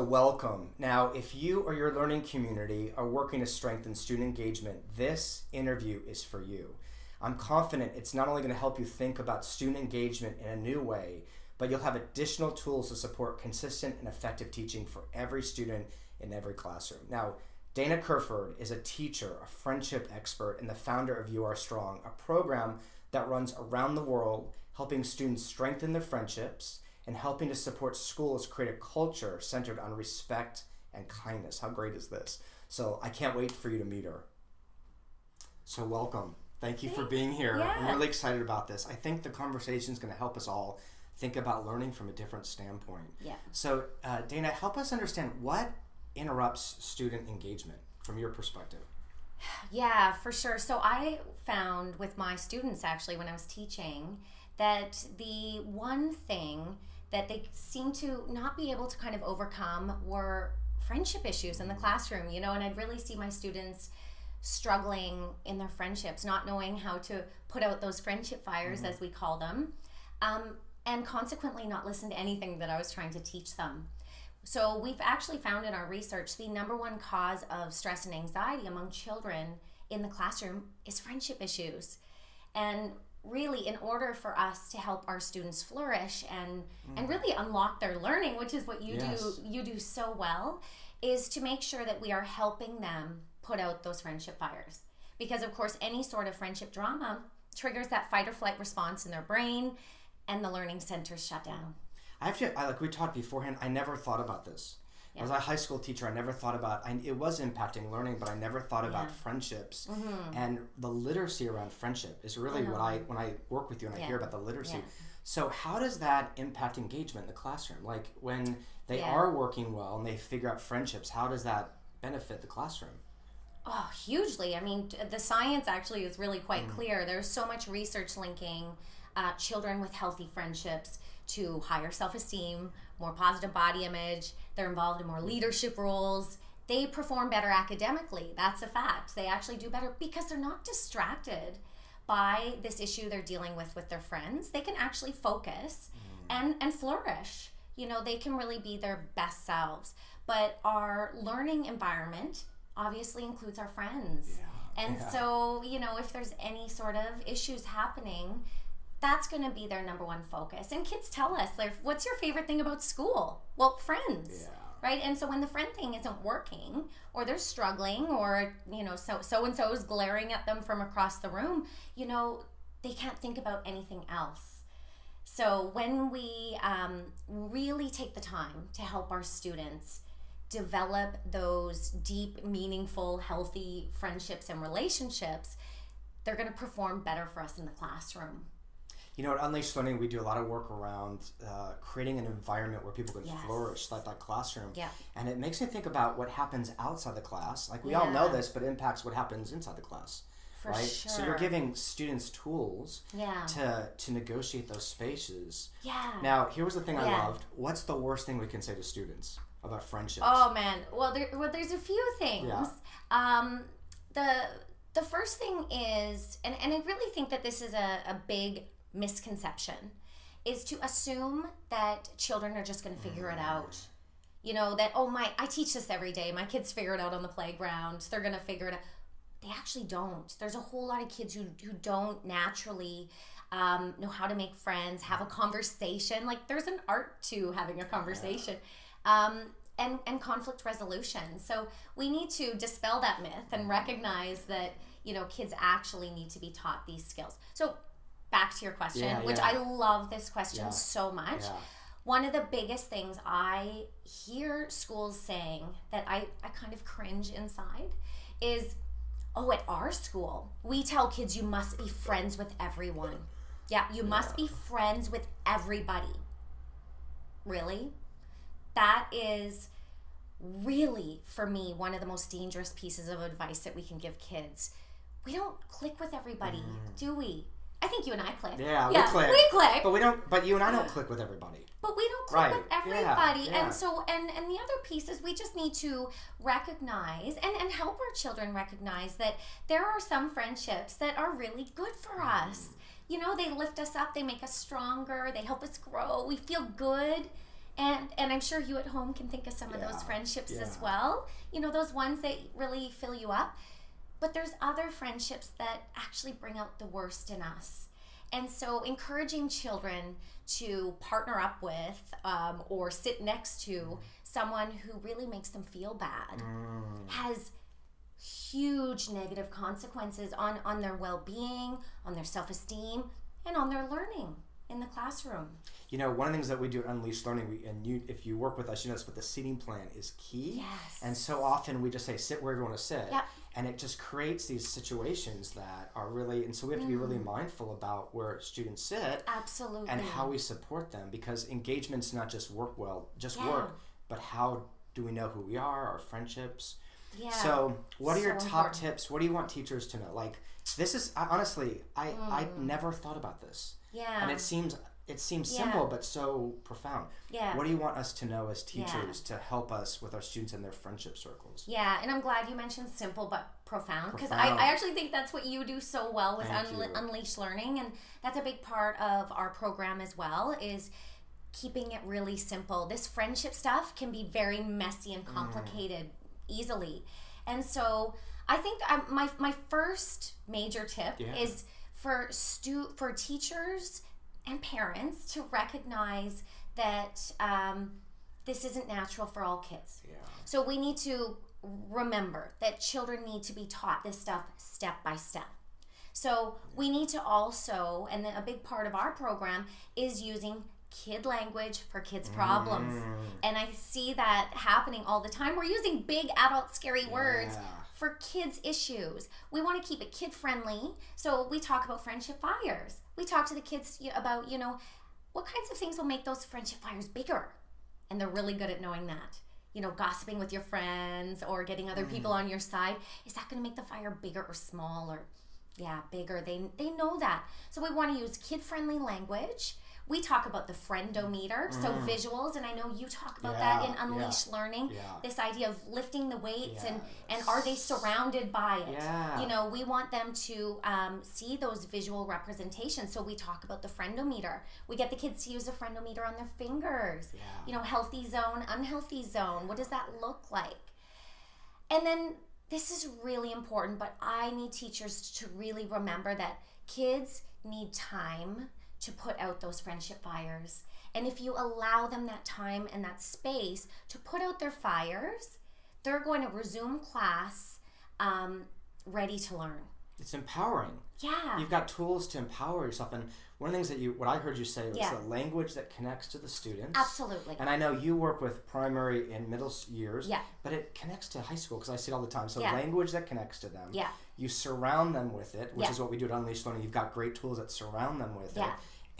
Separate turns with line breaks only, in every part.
welcome. Now, if you or your learning community are working to strengthen student engagement, this interview is for you. I'm confident it's not only going to help you think about student engagement in a new way, but you'll have additional tools to support consistent and effective teaching for every student in every classroom. Now, Dana Kerford is a teacher, a friendship expert, and the founder of URSTRONG, a program that runs around the world, helping students strengthen their friendships and helping to support schools create a culture centered on respect and kindness. How great is this? So I can't wait for you to meet her. So welcome. Thank you for being here.
Yeah.
I'm really excited about this. I think the conversation is going to help us all think about learning from a different standpoint.
Yeah.
So Dana, help us understand what interrupts student engagement from your perspective.
Yeah, for sure. So I found with my students actually when I was teaching that the one thing that they seemed to not be able to kind of overcome were friendship issues in the classroom, and I'd really see my students struggling in their friendships, not knowing how to put out those friendship fires, as we call them, and consequently not listen to anything that I was trying to teach them. So we've actually found in our research the number one cause of stress and anxiety among children in the classroom is friendship issues. And really, in order for us to help our students flourish and really unlock their learning, which is what you do so well, is to make sure that we are helping them put out those friendship fires. Because of course, any sort of friendship drama triggers that fight or flight response in their brain, and the learning centers shut down.
Like we talked beforehand, I never thought about this. Yeah. As a high school teacher, I never thought about, it was impacting learning, but I never thought about friendships. And the literacy around friendship is really when I work with you and I hear about the literacy. Yeah. So how does that impact engagement in the classroom? Like when they are working well and they figure out friendships, how does that benefit the classroom?
Oh, hugely. I mean, the science actually is really quite clear. There's so much research linking children with healthy friendships to higher self-esteem, more positive body image. They're involved in more leadership roles. They perform better academically. That's a fact. They actually do better because they're not distracted by this issue they're dealing with their friends. They can actually focus and flourish. They can really be their best selves. But our learning environment obviously includes our friends. So, if there's any sort of issues happening, that's going to be their number one focus. And kids tell us, like, what's your favorite thing about school? Well, friends, right? And so when the friend thing isn't working, or they're struggling, or, so-and-so is glaring at them from across the room, they can't think about anything else. So when we really take the time to help our students develop those deep, meaningful, healthy friendships and relationships, they're going to perform better for us in the classroom.
At Unleashed Learning, we do a lot of work around creating an environment where people can flourish, like that classroom. Yeah. And it makes me think about what happens outside the class. Like we all know this, but it impacts what happens inside the class.
For
right?
sure.
So you're giving students tools to negotiate those spaces.
Yeah.
Now, here was the thing I loved. What's the worst thing we can say to students about friendships?
Oh, man. Well, there's a few things. Yeah. The first thing is, and I really think that this is a big misconception, is to assume that children are just going to figure it out. That, I teach this every day. My kids figure it out on the playground. They're going to figure it out. They actually don't. There's a whole lot of kids who don't naturally know how to make friends, have a conversation. Like there's an art to having a conversation. And conflict resolution. So we need to dispel that myth and recognize that, kids actually need to be taught these skills. So back to your question, which I love this question so much. Yeah. One of the biggest things I hear schools saying that I kind of cringe inside is, at our school, we tell kids you must be friends with everyone. Yeah, you must be friends with everybody. Really? That is really, for me, one of the most dangerous pieces of advice that we can give kids. We don't click with everybody, do we? I think you and I click.
Yeah, we click.
We click.
But we don't. But you and I don't click with everybody.
But we don't click with everybody.
Yeah.
And so, and the other piece is we just need to recognize and help our children recognize that there are some friendships that are really good for us. They lift us up, they make us stronger, they help us grow, we feel good. And I'm sure you at home can think of some of those friendships as well. You know, those ones that really fill you up. But there's other friendships that actually bring out the worst in us. And so encouraging children to partner up with or sit next to someone who really makes them feel bad has huge negative consequences on their well-being, on their self-esteem, and on their learning in the classroom.
You know, one of the things that we do at Unleashed Learning, if you work with us, you know, but the seating plan is key.
Yes.
And so often we just say, sit where you want to sit.
Yep.
And it just creates these situations that are really, and so we have to be really mindful about where students sit.
Absolutely.
And how we support them, because engagement's not just work, but how do we know who we are, our friendships. Yeah. So what are your top tips? What do you want teachers to know? Like, this is, honestly, I never thought about this.
Yeah.
And it seems simple, but so profound.
Yeah.
What do you want us to know as teachers to help us with our students and their friendship circles?
Yeah, and I'm glad you mentioned simple but profound, because I actually think that's what you do so well with Unleashed Learning, and that's a big part of our program as well, is keeping it really simple. This friendship stuff can be very messy and complicated easily. And so I think my first major tip is for teachers and parents to recognize that this isn't natural for all kids. Yeah. So we need to remember that children need to be taught this stuff step by step. So we need to also, and then a big part of our program is using kid language for kids' problems. And I see that happening all the time. We're using big adult scary words for kids' issues. We want to keep it kid-friendly, so we talk about friendship fires. We talk to the kids about, you know, what kinds of things will make those friendship fires bigger? And they're really good at knowing that. You know, gossiping with your friends or getting other people on your side. Is that going to make the fire bigger or small? Or, bigger. They know that. So we want to use kid-friendly language. We talk about the friendometer, so visuals, and I know you talk about that in Unleashed Learning, this idea of lifting the weights and are they surrounded by it? Yeah. You know, we want them to see those visual representations, so we talk about the friendometer. We get the kids to use a friendometer on their fingers. Yeah. You know, healthy zone, unhealthy zone, what does that look like? And then, this is really important, but I need teachers to really remember that kids need time to put out those friendship fires. And if you allow them that time and that space to put out their fires, they're going to resume class ready to learn.
It's empowering.
Yeah.
You've got tools to empower yourself. And one of the things what I heard you say was the language that connects to the students.
Absolutely.
And I know you work with primary and middle years, but it connects to high school, because I see it all the time. So language that connects to them. Yeah. You surround them with it, which is what we do at Unleashed Learning. You've got great tools that surround them with it.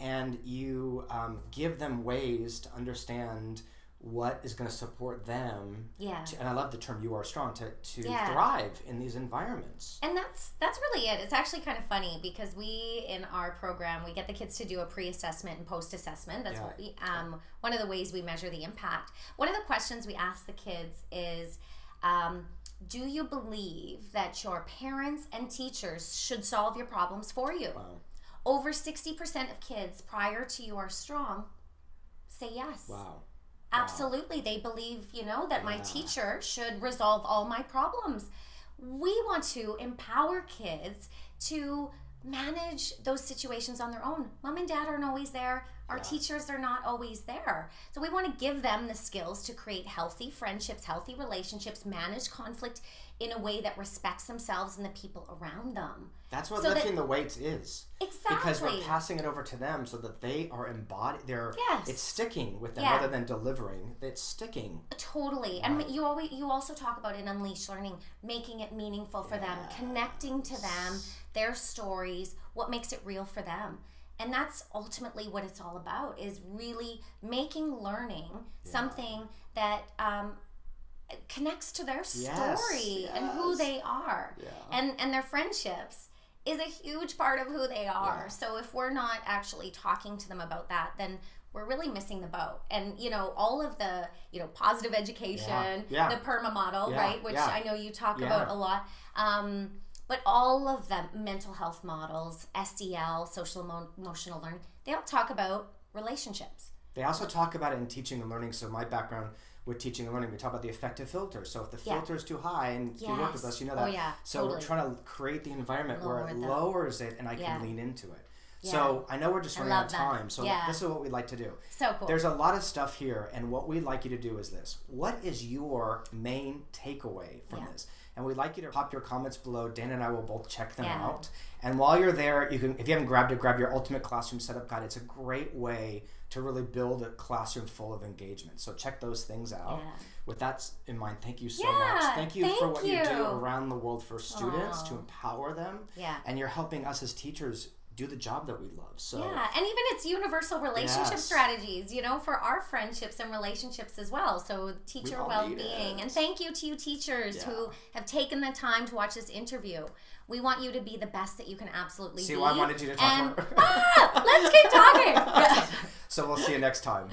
And you give them ways to understand what is going to support them. Yeah. And I love the term URSTRONG, to thrive in these environments.
And that's really it. It's actually kind of funny, because we, in our program, we get the kids to do a pre-assessment and post-assessment. That's what we, one of the ways we measure the impact. One of the questions we ask the kids is, do you believe that your parents and teachers should solve your problems for you? Wow. Over 60% of kids prior to URSTRONG say yes.
Wow.
Absolutely. They believe, you know, that my teacher should resolve all my problems. We want to empower kids to manage those situations on their own. Mom and dad aren't always there. Our teachers are not always there. So we want to give them the skills to create healthy friendships, healthy relationships, manage conflict in a way that respects themselves and the people around them.
That's what lifting the weights is.
Exactly.
Because we're passing it over to them so that they are embodied. It's sticking with them rather than delivering. It's sticking.
Totally. Right. And you also talk about in Unleashed Learning, making it meaningful for them, connecting to them, their stories, what makes it real for them. And that's ultimately what it's all about, is really making learning something that connects to their story and who they are. Yeah. And their friendships is a huge part of who they are. Yeah. So if we're not actually talking to them about that, then we're really missing the boat. And, you know, all of the, you know, positive education, the PERMA model, right, which I know you talk about a lot. But all of the mental health models, SEL, social emotional learning, they all talk about relationships.
They also talk about it in teaching and learning. So my background with teaching and learning, we talk about the effective filter. So if the filter is too high, and if you work with us, you know that.
Oh, yeah.
So we're trying to create the environment where it lowers it and I can lean into it.
Yeah.
So I know we're just running out of time. So this is what we'd like to do.
So cool.
There's a lot of stuff here, and what we'd like you to do is this. What is your main takeaway from this? And we'd like you to pop your comments below. Dan and I will both check them out. And while you're there, you can, if you haven't grabbed it, grab your Ultimate Classroom Setup Guide. It's a great way to really build a classroom full of engagement. So check those things out. Yeah. With that in mind, thank you so much. Thank you for what you do around the world for students to empower them. Yeah. And you're helping us as teachers do the job that we love. So
yeah, and even it's universal relationship strategies, you know, for our friendships and relationships as well. So teacher well-being. And thank you to you teachers who have taken the time to watch this interview. We want you to be the best that you can absolutely be.
See why I wanted you to talk more?
Let's keep talking.
So we'll see you next time.